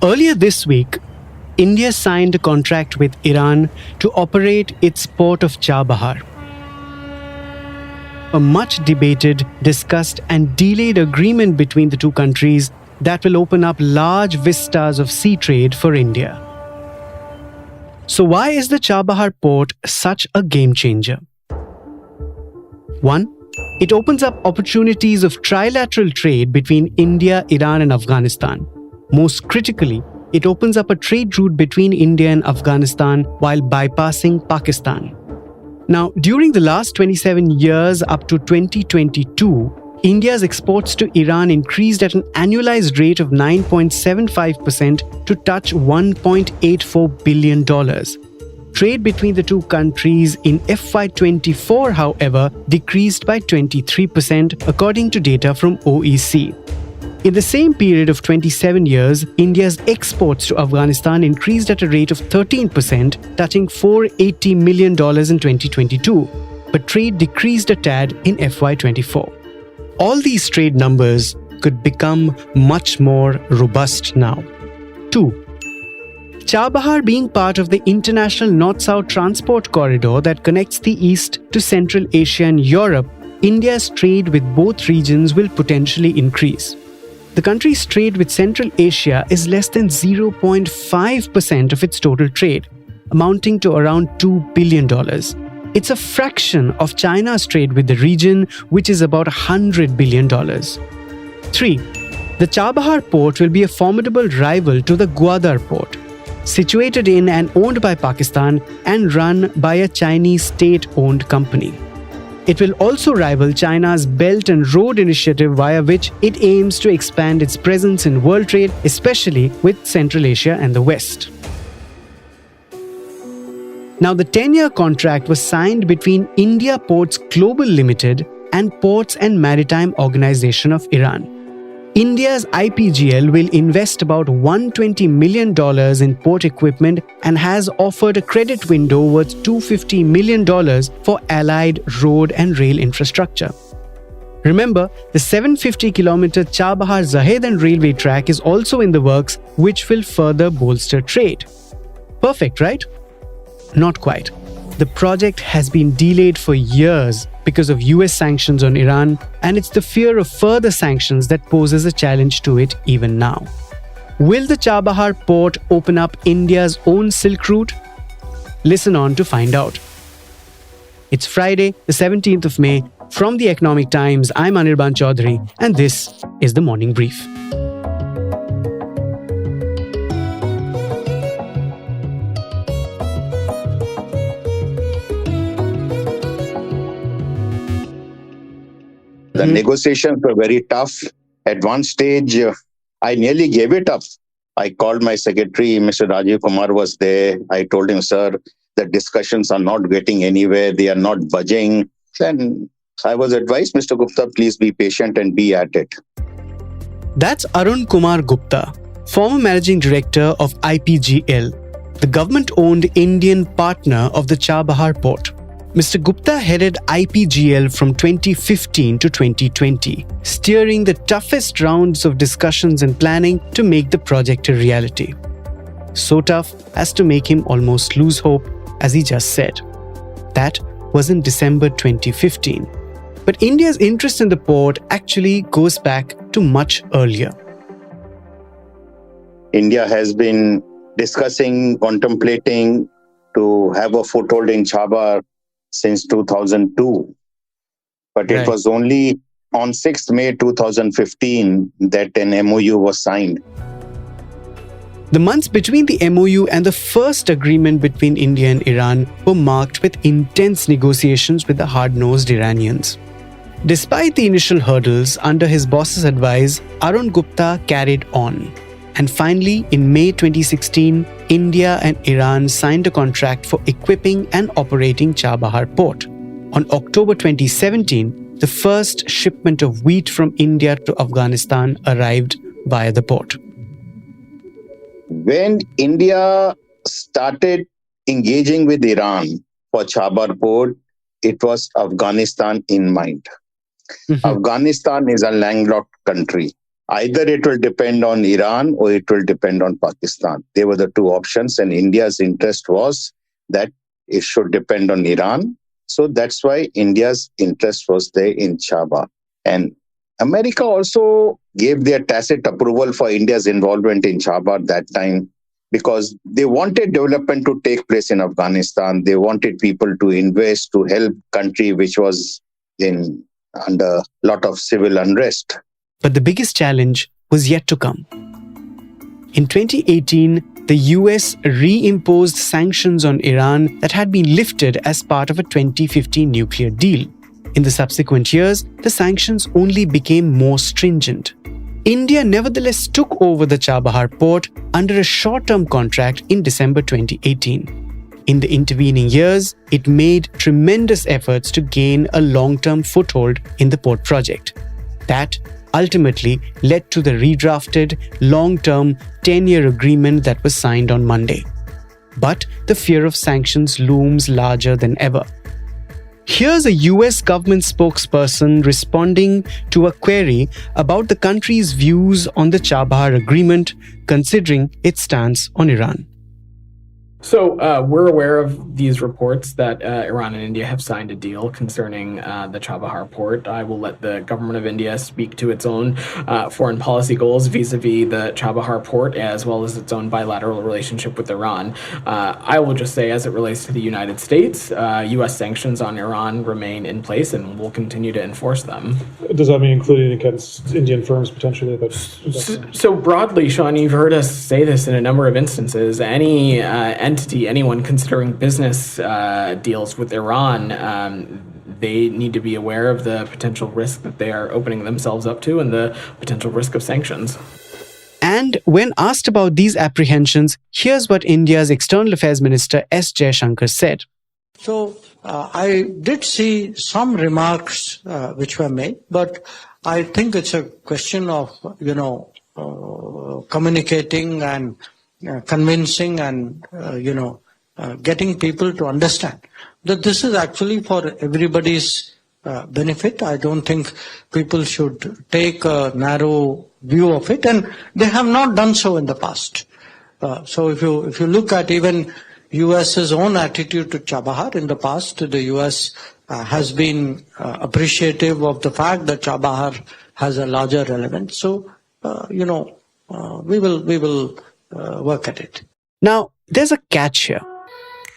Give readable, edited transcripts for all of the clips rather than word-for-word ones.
Earlier this week, India signed a contract with Iran to operate its port of Chabahar. A much debated, discussed, and delayed agreement between the two countries that will open up large vistas of sea trade for India. So, why is the Chabahar port such a game changer? 1. It opens up opportunities of trilateral trade between India, Iran, and Afghanistan. Most critically, it opens up a trade route between India and Afghanistan while bypassing Pakistan. Now, during the last 27 years up to 2022, India's exports to Iran increased at an annualized rate of 9.75% to touch $1.84 billion. Trade between the two countries in FY24, however, decreased by 23% according to data from OEC. In the same period of 27 years, India's exports to Afghanistan increased at a rate of 13%, touching $480 million in 2022, but trade decreased a tad in FY24. All these trade numbers could become much more robust now. 2. Chabahar being part of the international North-South transport corridor that connects the East to Central Asia and Europe, India's trade with both regions will potentially increase. The country's trade with Central Asia is less than 0.5% of its total trade, amounting to around $2 billion. It's a fraction of China's trade with the region, which is about $100 billion. 3. The Chabahar port will be a formidable rival to the Gwadar port, situated in and owned by Pakistan and run by a Chinese state-owned company. It will also rival China's Belt and Road Initiative, via which it aims to expand its presence in world trade, especially with Central Asia and the West. Now, the 10-year contract was signed between India Ports Global Limited and Ports and Maritime Organization of Iran. India's IPGL will invest about $120 million in port equipment and has offered a credit window worth $250 million for allied road and rail infrastructure. Remember, the 750-kilometer Chabahar-Zahedan railway track is also in the works, which will further bolster trade. Perfect, right? Not quite. The project has been delayed for years because of US sanctions on Iran, and it's the fear of further sanctions that poses a challenge to it even now. Will the Chabahar port open up India's own Silk Route? Listen on to find out. It's Friday, the 17th of May. From the Economic Times, I'm Anirban Chaudhary, and this is the Morning Brief. The negotiations were very tough. At one stage, I nearly gave it up. I called my secretary, Mr. Rajiv Kumar was there. I told him, sir, the discussions are not getting anywhere. They are not budging. And I was advised, Mr. Gupta, please be patient and be at it. That's Arun Kumar Gupta, former managing director of IPGL, the government-owned Indian partner of the Chabahar port. Mr. Gupta headed IPGL from 2015 to 2020, steering the toughest rounds of discussions and planning to make the project a reality. So tough as to make him almost lose hope, as he just said. That was in December 2015. But India's interest in the port actually goes back to much earlier. India has been discussing, contemplating to have a foothold in Chabahar since 2002. But it was only on 6th May 2015 that an MOU was signed. The months between the MOU and the first agreement between India and Iran were marked with intense negotiations with the hard-nosed Iranians. Despite the initial hurdles, under his boss's advice, Arun Gupta carried on. And finally, in May 2016, India and Iran signed a contract for equipping and operating Chabahar port. On October 2017, the first shipment of wheat from India to Afghanistan arrived via the port. When India started engaging with Iran for Chabahar port, it was Afghanistan in mind. Afghanistan is a landlocked country. Either it will depend on Iran or it will depend on Pakistan. They were the two options, and India's interest was that it should depend on Iran. So that's why India's interest was there in Chabahar. And America also gave their tacit approval for India's involvement in Chabahar that time because they wanted development to take place in Afghanistan. They wanted people to invest to help country which was in under a lot of civil unrest. But the biggest challenge was yet to come. In 2018, the US reimposed sanctions on Iran that had been lifted as part of a 2015 nuclear deal. In the subsequent years, the sanctions only became more stringent. India nevertheless took over the Chabahar port under a short-term contract in December 2018. In the intervening years, it made tremendous efforts to gain a long-term foothold in the port project. That ultimately led to the redrafted, long-term, 10-year agreement that was signed on Monday. But the fear of sanctions looms larger than ever. Here's a US government spokesperson responding to a query about the country's views on the Chabahar agreement, considering its stance on Iran. So we're aware of these reports that Iran and India have signed a deal concerning the Chabahar port. I will let the government of India speak to its own foreign policy goals vis-a-vis the Chabahar port, as well as its own bilateral relationship with Iran. I will just say, as it relates to the United States, U.S. sanctions on Iran remain in place and will continue to enforce them. Does that mean including against Indian firms potentially? So broadly, Sean, you've heard us say this in a number of instances. Any entity, anyone considering business deals with Iran, they need to be aware of the potential risk that they are opening themselves up to and the potential risk of sanctions. And when asked about these apprehensions, here's what India's External Affairs Minister S. Jaishankar said. So I did see some remarks which were made, but I think it's a question of, communicating and convincing and, getting people to understand that this is actually for everybody's benefit. I don't think people should take a narrow view of it, and they have not done so in the past. So if you look at even US's own attitude to Chabahar in the past, the US has been appreciative of the fact that Chabahar has a larger relevance. So, we will work at it. Now, there's a catch here.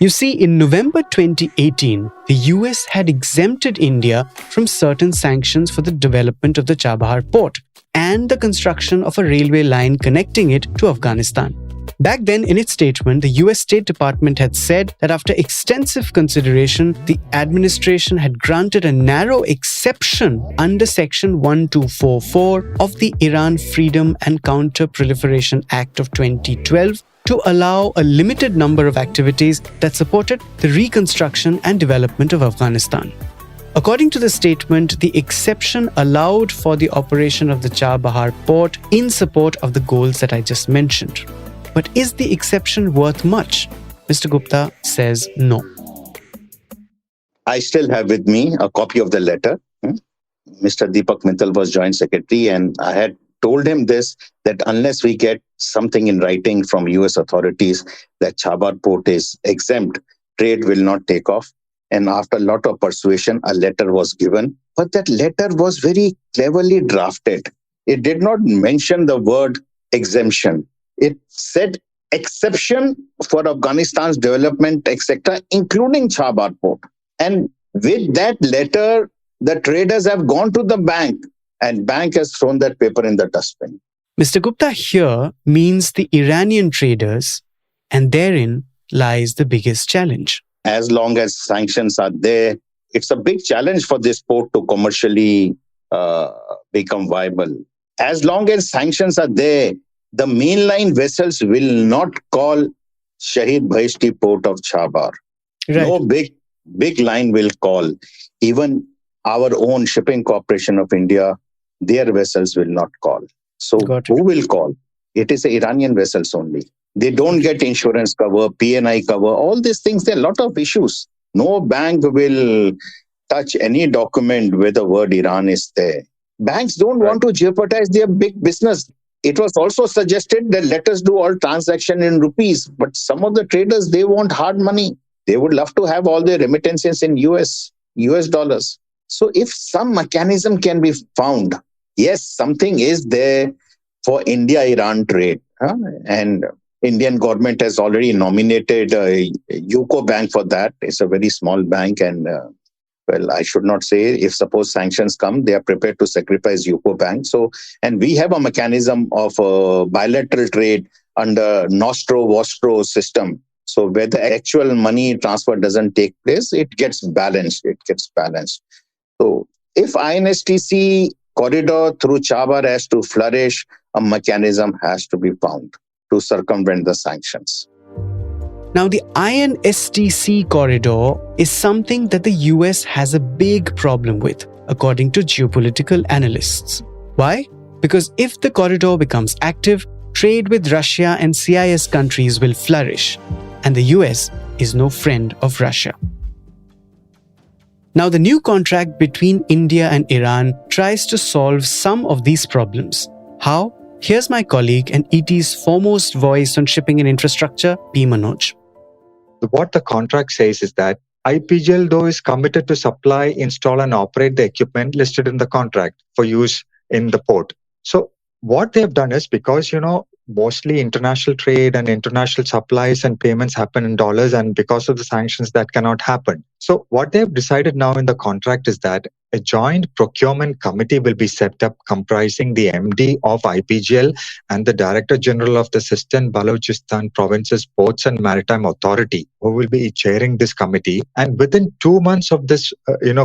You see, in November 2018, the US had exempted India from certain sanctions for the development of the Chabahar port and the construction of a railway line connecting it to Afghanistan. Back then, in its statement, the US State Department had said that after extensive consideration, the administration had granted a narrow exception under Section 1244 of the Iran Freedom and Counter-Proliferation Act of 2012 to allow a limited number of activities that supported the reconstruction and development of Afghanistan. According to the statement, the exception allowed for the operation of the Chabahar port in support of the goals that I just mentioned. But is the exception worth much? Mr. Gupta says no. I still have with me a copy of the letter. Mr. Deepak Mittal was Joint Secretary, and I had told him this, that unless we get something in writing from US authorities that Chabahar port is exempt, trade will not take off. And after a lot of persuasion, a letter was given. But that letter was very cleverly drafted. It did not mention the word exemption. It said exception for Afghanistan's development, etc., including Chabahar port. And with that letter, the traders have gone to the bank, and bank has thrown that paper in the dustbin. Mr. Gupta here means the Iranian traders, and therein lies the biggest challenge. As long as sanctions are there, it's a big challenge for this port to commercially become viable. As long as sanctions are there, the mainline vessels will not call Shahid Bhashti port of Chabahar. Right. No big line will call. Even our own Shipping Corporation of India, their vessels will not call. So who will call? It is the Iranian vessels only. They don't get insurance cover, P&I cover, all these things. There are a lot of issues. No bank will touch any document where the word Iran is there. Banks don't want to jeopardize their big business. It was also suggested that let us do all transaction in rupees, but some of the traders, they want hard money. They would love to have all their remittances in US dollars. So if some mechanism can be found, yes, something is there for India-Iran trade. And Indian government has already nominated UCO Bank for that. It's a very small bank, and well, I should not say, if suppose sanctions come, they are prepared to sacrifice UCO Bank. So, and we have a mechanism of bilateral trade under Nostro-Vostro system. So where the actual money transfer doesn't take place, it gets balanced. So if INSTC corridor through Chabahar has to flourish, a mechanism has to be found to circumvent the sanctions. Now, the INSTC corridor is something that the US has a big problem with, according to geopolitical analysts. Why? Because if the corridor becomes active, trade with Russia and CIS countries will flourish, and the US is no friend of Russia. Now, the new contract between India and Iran tries to solve some of these problems. How? Here's my colleague and ET's foremost voice on shipping and infrastructure, P. Manoj. What the contract says is that IPGL, though, is committed to supply, install, and operate the equipment listed in the contract for use in the port. So what they've done is, because, mostly international trade and international supplies and payments happen in dollars, and because of the sanctions, that cannot happen. So what they've decided now in the contract is that a joint procurement committee will be set up comprising the MD of IPGL and the Director General of the Sistan Balochistan Province's Ports and Maritime Authority, who will be chairing this committee. And within 2 months of this,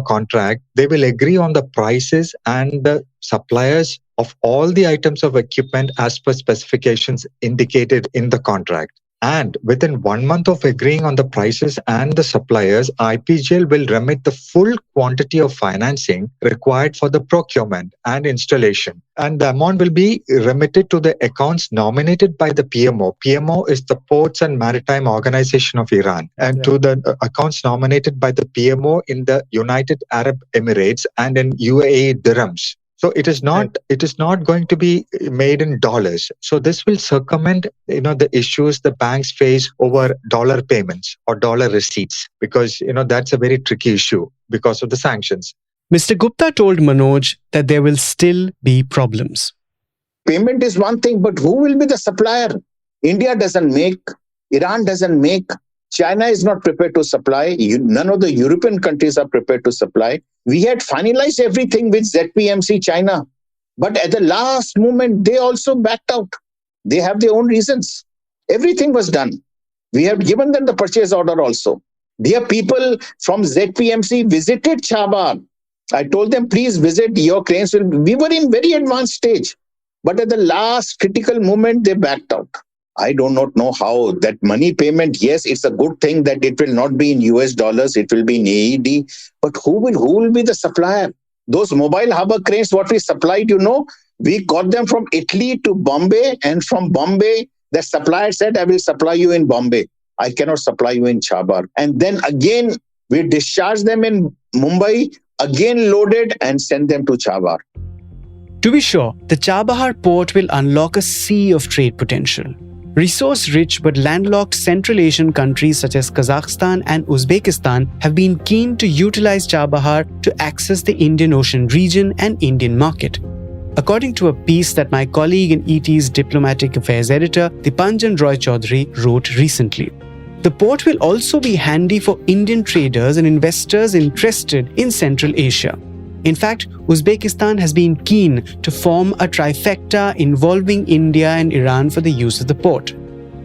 contract, they will agree on the prices and the suppliers of all the items of equipment as per specifications indicated in the contract. And within 1 month of agreeing on the prices and the suppliers, IPGL will remit the full quantity of financing required for the procurement and installation. And the amount will be remitted to the accounts nominated by the PMO. PMO is the Ports and Maritime Organization of Iran. And to the accounts nominated by the PMO in the United Arab Emirates and in UAE dirhams. So it is not going to be made in dollars. So this will circumvent, the issues the banks face over dollar payments or dollar receipts, because, that's a very tricky issue because of the sanctions. Mr. Gupta told Manoj that there will still be problems. Payment is one thing, but who will be the supplier? India doesn't make, Iran doesn't make, China is not prepared to supply. None of the European countries are prepared to supply. We had finalized everything with ZPMC China. But at the last moment, they also backed out. They have their own reasons. Everything was done. We have given them the purchase order also. Their people from ZPMC visited Chabahar. I told them, please visit, your cranes will... We were in very advanced stage. But at the last critical moment, they backed out. I do not know how that money payment, yes, it's a good thing that it will not be in US dollars, it will be in AED, but who will be the supplier? Those mobile harbor cranes, what we supplied, we got them from Italy to Bombay, and from Bombay, the supplier said, I will supply you in Bombay. I cannot supply you in Chabahar. And then again, we discharged them in Mumbai, again loaded and sent them to Chabahar. To be sure, the Chabahar port will unlock a sea of trade potential. Resource-rich but landlocked Central Asian countries such as Kazakhstan and Uzbekistan have been keen to utilize Chabahar to access the Indian Ocean region and Indian market. According to a piece that my colleague and ET's Diplomatic Affairs editor, Dipanjan Roy Chaudhary, wrote recently. The port will also be handy for Indian traders and investors interested in Central Asia. In fact, Uzbekistan has been keen to form a trifecta involving India and Iran for the use of the port.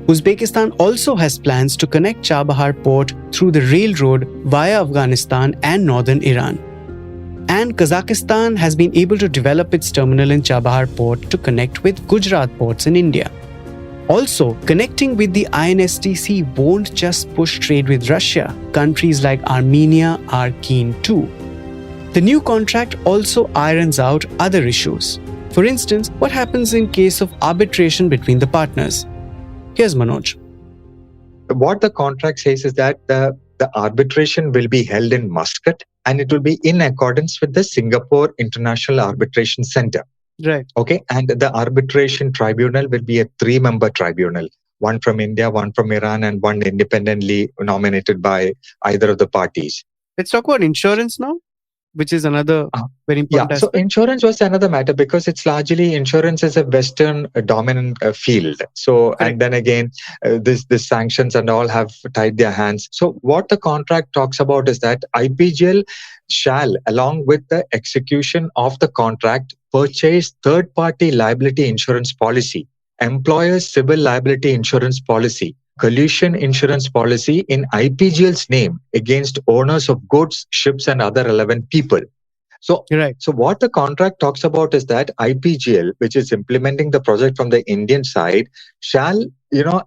Uzbekistan also has plans to connect Chabahar port through the railroad via Afghanistan and northern Iran. And Kazakhstan has been able to develop its terminal in Chabahar port to connect with Gujarat ports in India. Also, connecting with the INSTC won't just push trade with Russia. Countries like Armenia are keen too. The new contract also irons out other issues. For instance, what happens in case of arbitration between the partners? Here's Manoj. What the contract says is that the arbitration will be held in Muscat, and it will be in accordance with the Singapore International Arbitration Center. Right. Okay. And the arbitration tribunal will be a 3-member tribunal, one from India, one from Iran, and one independently nominated by either of the parties. Let's talk about insurance now, which is another very important So aspect. insurance was another matter because it's largely insurance is a Western dominant field. So, Correct. and then again, this sanctions and all have tied their hands. So what the contract talks about is that IPGL shall, along with the execution of the contract, purchase third-party liability insurance policy, employer's civil liability insurance policy, collusion insurance policy in IPGL's name against owners of goods, ships, and other relevant people. So what the contract talks about is that IPGL, which is implementing the project from the Indian side, shall,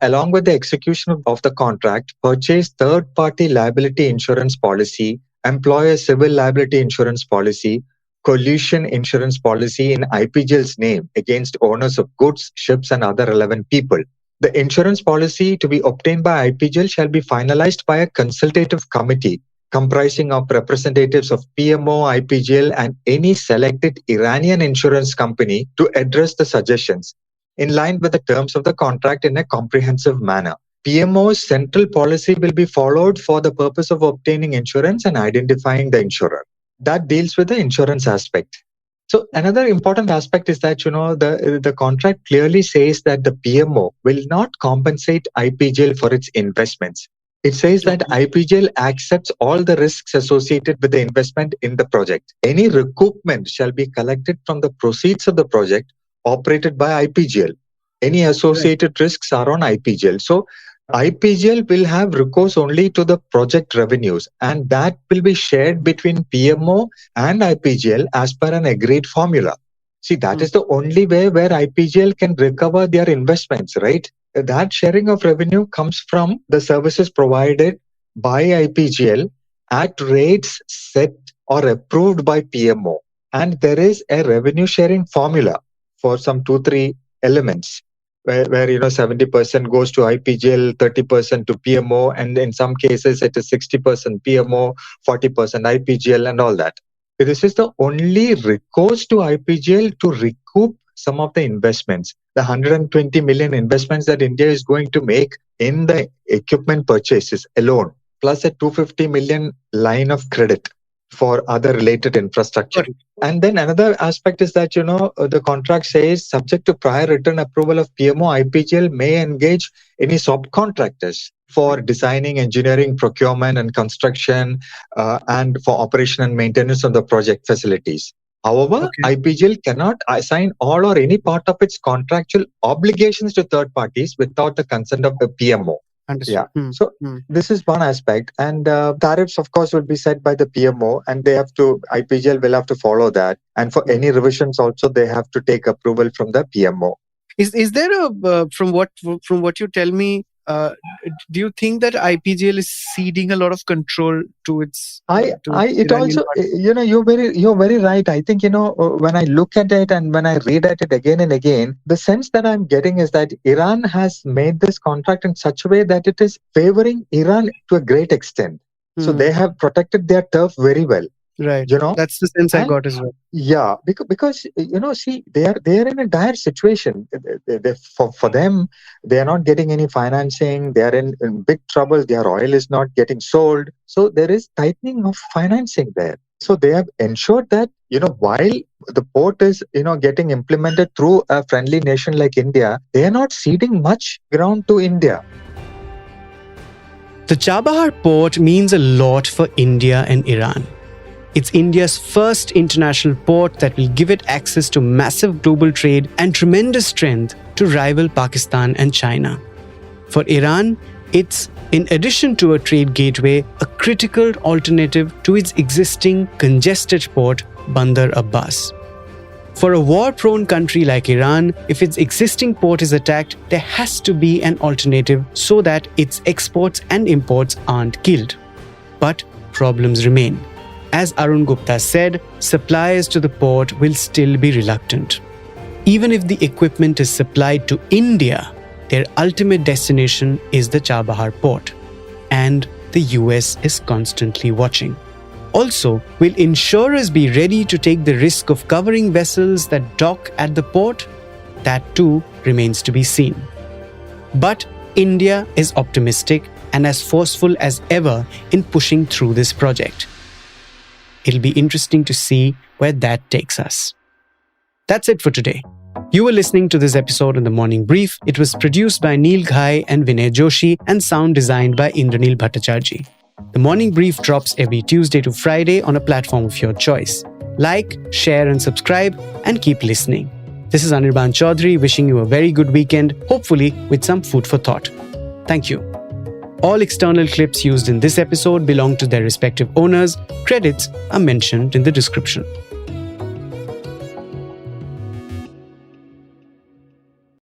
along with the execution of the contract, purchase third-party liability insurance policy, employer civil liability insurance policy, collusion insurance policy in IPGL's name against owners of goods, ships, and other relevant people. The insurance policy to be obtained by IPGL shall be finalized by a consultative committee comprising of representatives of PMO, IPGL, and any selected Iranian insurance company to address the suggestions in line with the terms of the contract in a comprehensive manner. PMO's central policy will be followed for the purpose of obtaining insurance and identifying the insurer. That deals with the insurance aspect. So another important aspect is that, the contract clearly says that the PMO will not compensate IPGL for its investments. It says that IPGL accepts all the risks associated with the investment in the project. Any recoupment shall be collected from the proceeds of the project operated by IPGL. Any associated risks are on IPGL. So IPGL will have recourse only to the project revenues, and that will be shared between PMO and IPGL as per an agreed formula. See, that is the only way where IPGL can recover their investments, right? That sharing of revenue comes from the services provided by IPGL at rates set or approved by PMO. And there is a revenue sharing formula for some 2-3 elements. Where 70% goes to IPGL, 30% to PMO, and in some cases it is 60% PMO, 40% IPGL, and all that. This is the only recourse to IPGL to recoup some of the investments, the 120 million investments that India is going to make in the equipment purchases alone, plus a 250 million line of credit for other related infrastructure. And then another aspect is that, the contract says subject to prior written approval of PMO, IPGL may engage any subcontractors for designing, engineering, procurement and construction and for operation and maintenance of the project facilities. However, IPGL cannot assign all or any part of its contractual obligations to third parties without the consent of the PMO. Understood. So this is one aspect, and tariffs, of course, will be set by the PMO, and IPGL will have to follow that. And for any revisions, also they have to take approval from the PMO. Is there from what you tell me? Do you think that IPGL is ceding a lot of control to its? You're very right. I think, when I look at it and when I read at it again and again, the sense that I'm getting is that Iran has made this contract in such a way that it is favoring Iran to a great extent. So they have protected their turf very well. Right. That's the sense I got as well. Yeah, because see, they are in a dire situation. For them, they are not getting any financing. They are in big trouble. Their oil is not getting sold. So there is tightening of financing there. So they have ensured that, while the port is, getting implemented through a friendly nation like India, they are not ceding much ground to India. The Chabahar port means a lot for India and Iran. It's India's first international port that will give it access to massive global trade and tremendous strength to rival Pakistan and China. For Iran, it's, in addition to a trade gateway, a critical alternative to its existing congested port, Bandar Abbas. For a war-prone country like Iran, if its existing port is attacked, there has to be an alternative so that its exports and imports aren't killed. But problems remain. As Arun Gupta said, suppliers to the port will still be reluctant. Even if the equipment is supplied to India, their ultimate destination is the Chabahar port. And the US is constantly watching. Also, will insurers be ready to take the risk of covering vessels that dock at the port? That too remains to be seen. But India is optimistic and as forceful as ever in pushing through this project. It'll be interesting to see where that takes us. That's it for today. You were listening to this episode on The Morning Brief. It was produced by Neil Ghai and Vinay Joshi and sound designed by Indranil Bhattacharjee. The Morning Brief drops every Tuesday to Friday on a platform of your choice. Like, share and subscribe and keep listening. This is Anirban Chaudhary wishing you a very good weekend, hopefully with some food for thought. Thank you. All external clips used in this episode belong to their respective owners. Credits are mentioned in the description.